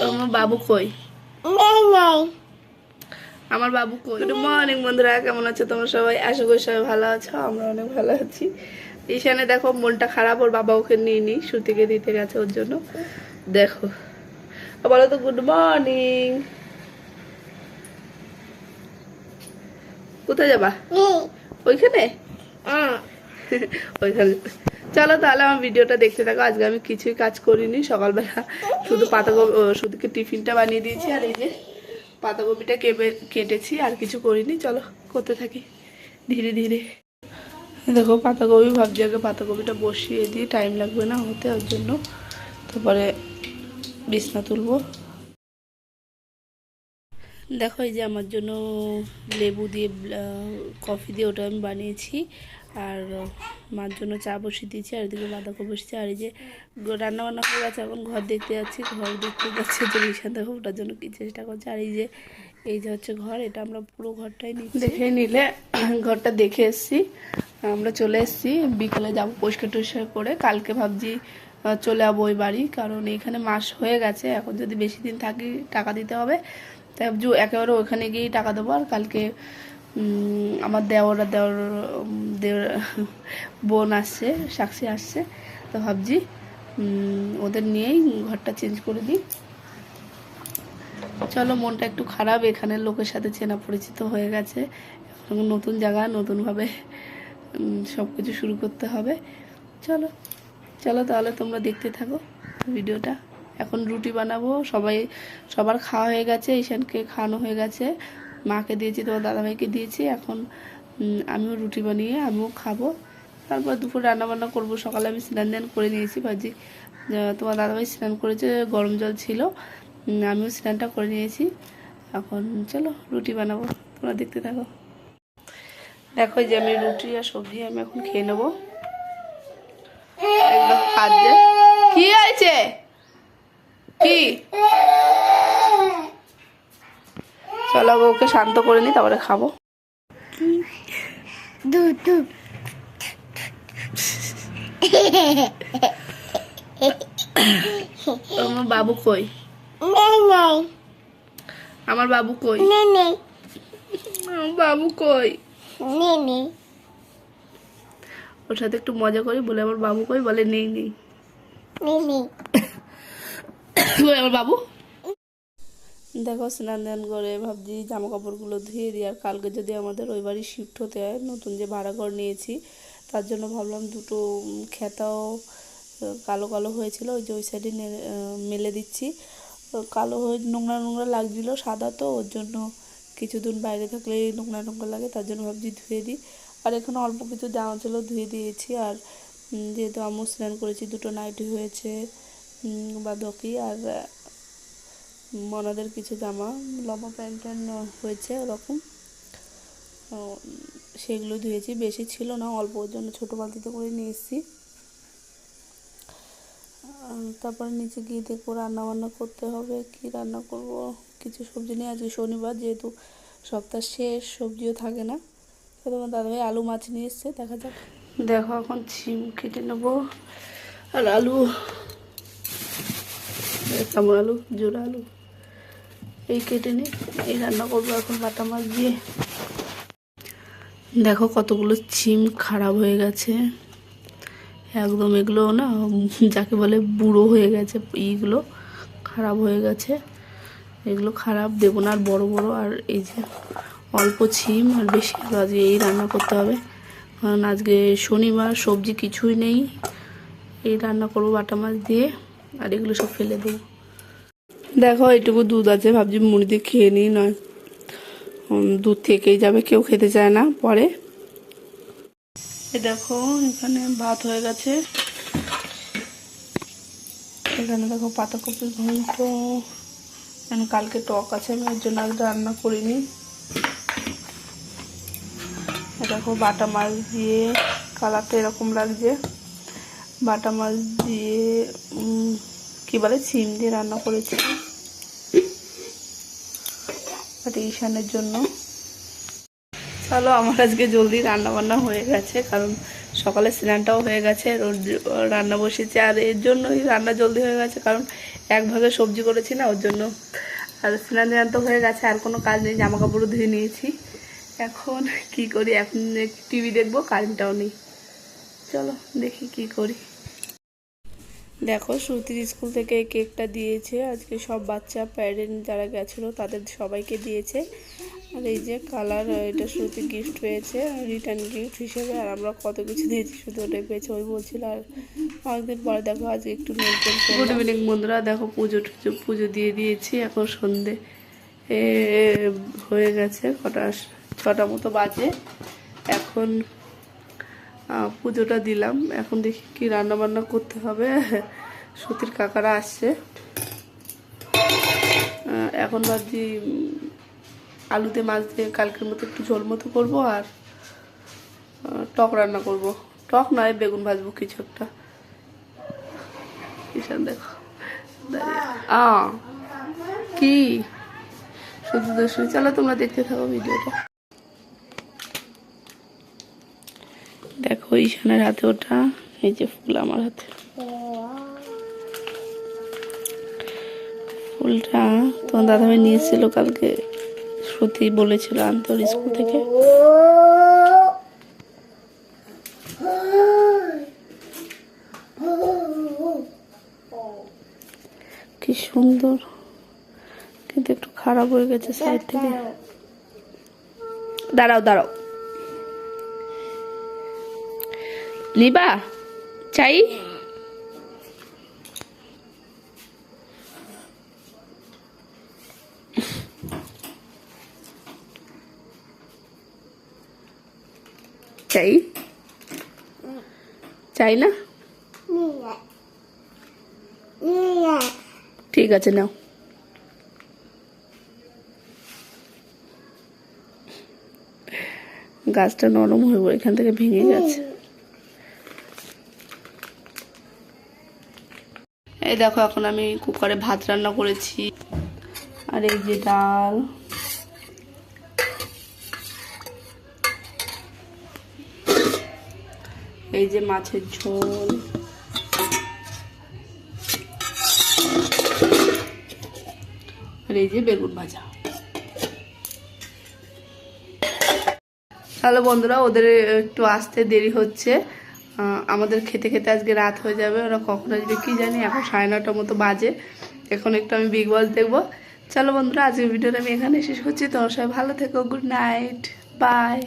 আমার বাবু কই? আমার বাবু কই? গুড মর্নিং বন্ধুরা, কেমন আছো তোমরা সবাই? আশা করি সবাই ভালো আছো, আমরা অনেক ভালো আছি। ঈশানে দেখো মনটা খারাপ, ওর বাবা ওকে নিয়ে নি সুতিকে দিতে গেছে ওর জন্য। দেখো বলো তো গুড মর্নিং। কোথায় যাবা? ওইখানে ওইখানে। চলো তাহলে আমার ভিডিওটা দেখতে থাকো। আজকে আমি কিছুই কাজ করিনি, সকালবেলা শুধু শুধুকে টিফিনটা বানিয়ে দিয়েছি আর এই যে পাতাকপিটা কেটেছি, আর কিছু করিনি। চলো করতে থাকি ধীরে ধীরে। দেখো পাতাকপি ভাবছি আগে পাতাকপিটা বসিয়ে দিই, টাইম লাগবে না হতে, ওর জন্য। তারপরে বিছনা তুলবো। দেখো এই যে আমার জন্য লেবু দিয়ে কফি দিয়ে ওটা আমি বানিয়েছি, আর মার জন্য চা বসিয়ে দিয়েছি, আর এদিকে বাঁধাকপি বসিয়েছি। আর এই যে রান্নাবান্না হয়ে গেছে, এখন ঘর দেখতে যাচ্ছি। ঘর দেখতে যাচ্ছে যে ঈশান দেখো ওটার জন্য কী চেষ্টা করছে। আর এই যে হচ্ছে ঘর, এটা আমরা পুরো ঘরটাই দেখে নিলে ঘরটা দেখে এসছি। আমরা চলে এসছি, বিকেলে যাবো পরিষ্কার টরিষ্কার করে। কালকে ভাবছি চলে যাবো ওই বাড়ি, কারণ এখানে মাস হয়ে গেছে, এখন যদি বেশি দিন থাকি টাকা দিতে হবে। তাই ভাবছি একেবারে ওখানে গিয়েই টাকা দেবো। আর কালকে আমার দেওর বোন আসছে, সাক্ষী আসছে, তো ভাবছি ওদের নিয়েই ঘরটা চেঞ্জ করে দিই। চলো, মনটা একটু খারাপ, এখানের লোকের সাথে চেনা পরিচিত হয়ে গেছে, এখন নতুন জায়গা, নতুনভাবে সব কিছু শুরু করতে হবে। চলো চলো তাহলে তোমরা দেখতে থাকো ভিডিওটা। এখন রুটি বানাবো, সবার খাওয়া হয়ে গেছে, ঈশানকে খাওয়ানো হয়ে গেছে, মাকে দিয়েছি, তোমার দাদাভাইকে দিয়েছি। এখন আমিও রুটি বানিয়ে আমিও খাবো। তারপর দুপুর রান্নাবান্না করবো। সকালে আমি স্নান করে নিয়েছি, ভাবছি তোমার দাদাভাই স্নান করেছে, গরম জল ছিল, আমিও স্নানটা করে নিয়েছি। এখন চলো রুটি বানাবো, তোমরা দেখতে থাকো। দেখো যে আমি রুটি আর সবজি আমি এখন খেয়ে নেবো। একদম খাদ্যে কি হয়েছে? কি? চলো ওকে শান্ত করে নি, তারপরে খাবো। আমার বাবু কই? আমার বাবু কই? আমার বাবু কই? ওর সাথে একটু মজা করি, বলে আমার বাবু কই, বলে নেই নেই। আমার বাবু দেখো স্নান দান করে ভাবছি জামা কাপড়গুলো ধুয়ে দিই। আর কালকে যদি আমাদের ওই বাড়ি শিফট হতে হয়, নতুন যে ভাড়া ঘর নিয়েছি, তার জন্য ভাবলাম দুটো খেতাও কালো কালো হয়েছিল, ওই যে ওই সাইডে মেলে দিচ্ছি। কালো হয়ে নোংরা নোংরা লাগছিলো, সাদা তো, ওর জন্য কিছুদিন বাইরে থাকলে নোংরা নোংরা লাগে, তার জন্য ভাবছি ধুয়ে দিই। আর এখানে অল্প কিছু জামা ছিল, ধুয়ে দিয়েছি। আর যেহেতু আমিও স্নান করেছি, দুটো নাইটি হয়েছে বাদকি, আর মনাদের কিছু জামা লম্বা প্যান্ট হয়েছে ওরকম, সেগুলো ধুয়েছি। বেশি ছিল না, অল্প, ওর জন্য ছোটো বালতিতে করে নিয়ে এসেছি। তারপরে নিচে গিয়ে দেখবো রান্নাবান্না করতে হবে, কি রান্না করব। কিছু সবজি নিয়ে, আজকে শনিবার, যেহেতু সপ্তাহ শেষ, সবজিও থাকে না। তো তোমার দাদাভাই আলু মাছ নিয়ে এসছে, দেখা যাক। দেখো এখন ছিম কেটে নেবো, আর আলু, কামড় আলু, জোড়া আলু এই কেটে নিই, এই রান্না করবো এখন বাটা মাছ দিয়ে। দেখো কতগুলো ছিম খারাপ হয়ে গেছে একদম, এগুলো না যাকে বলে বুড়ো হয়ে গেছে, এইগুলো খারাপ হয়ে গেছে, এগুলো খারাপ দেবো না। আর বড় বড়, আর এই যে অল্প ছিম, আর বেশি আজকে এই রান্না করতে হবে, কারণ আজকে শনিবার, সবজি কিছুই নেই। এই রান্না করবো বাটা মাছ দিয়ে, আর এগুলো সব ফেলে দেবো। দেখো এইটুকু দুধ আছে, ভাবছি মুড়ি দিয়ে খেয়ে নিই, নয় দুধ থেকেই যাবে, কেউ খেতে চায় না পরে। দেখো এখানে ভাত হয়ে গেছে, এখানে দেখো পাতাকপি ঘন্ট, কালকে টক আছে, আমি এর জন্য আগে রান্না করিনি। দেখো বাটা মাছ দিয়ে, কালারটা এরকম লাগছে, বাটা মাছ দিয়ে কি বলে সিম দিয়ে রান্না করেছি, এটা ঈশানের জন্য। চলো আমার আজকে জলদি রান্না বান্না হয়ে গেছে, কারণ সকালে স্নানটাও হয়ে গেছে, রান্না বসেছে, আর এর জন্যই রান্না জলদি হয়ে গেছে, কারণ এক ভাগে সবজি করেছি না, ওর জন্য। আর স্নান টান তো হয়ে গেছে, আর কোনো কাজ নেই, জামা কাপড়ও ধুয়ে নিয়েছি। এখন কি করি, এখন টিভি দেখবো, কারেন্টটাও নেই। চলো দেখি কি করি। দেখো শ্রুতির স্কুল থেকে এই কেকটা দিয়েছে আজকে, সব বাচ্চা প্যারেন্ট যারা গেছিলো তাদের সবাইকে দিয়েছে। আর এই যে কালার, এটা শ্রুতি গিফট পেয়েছে রিটার্ন গিফট হিসেবে। আর আমরা কত কিছু দিয়েছি, শুধু ওটাই পেয়েছে, ওই বলছিল। আর অনেকদিন পরে দেখো আজকে একটু নেলপেন। গুড ইভিনিং বন্ধুরা, দেখো পুজো দিয়ে দিয়েছি। এখন সন্ধে হয়ে গেছে, কটা 6টা মতো বাজে। এখন পুজোটা দিলাম। এখন দেখি কি রান্না বান্না করতে হবে। সুতির কাকারা আসছে। এখন ভাবছি আলুতে মাছ দিয়ে কালকের মতো একটু ঝোল মতো করবো, আর টক রান্না করব। টক নয়, বেগুন ভাজবো কিছু একটা। কিষান দেখো কি শুধু দর্শন। চলো তোমরা দেখতে থাকো ভিডিওটা। দেখো ঈশানের হাতে ওটা, এই যে ফুল আমার হাতে। ফুলটা তোমার দাদাভাই নিয়েছিল কালকে, শ্রুতি বলেছিল আনতে ওর স্কুল থেকে। কি সুন্দর, কিন্তু একটু খারাপ হয়ে গেছে সাইড থেকে। দাঁড়াও দাঁড়াও, নিবা চাই? চাই চাই না? ঠিক আছে নাও। গাছটা নরম হয়ে গেল, এখান থেকে ভেঙে গেছে। এই দেখো এখন আমি কুকারে ভাত রান্না করেছি। আর এই যে ডাল, এই যে মাছের ঝোল, আর এই যে বেগুন ভাজা। তাহলে বন্ধুরা, ওদের একটু আসতে দেরি হচ্ছে। আমাদের খেতে খেতে আজকে রাত হয়ে যাবে। ওরা কখন আসবে কি জানি। এখন 9:30 মতো বাজে। এখন একটু আমি বিগ বস দেখবো। চলো বন্ধুরা, আজকের ভিডিওটা আমি এখানে শেষ করছি। তোমার সবাই ভালো থেকো। Good night, by.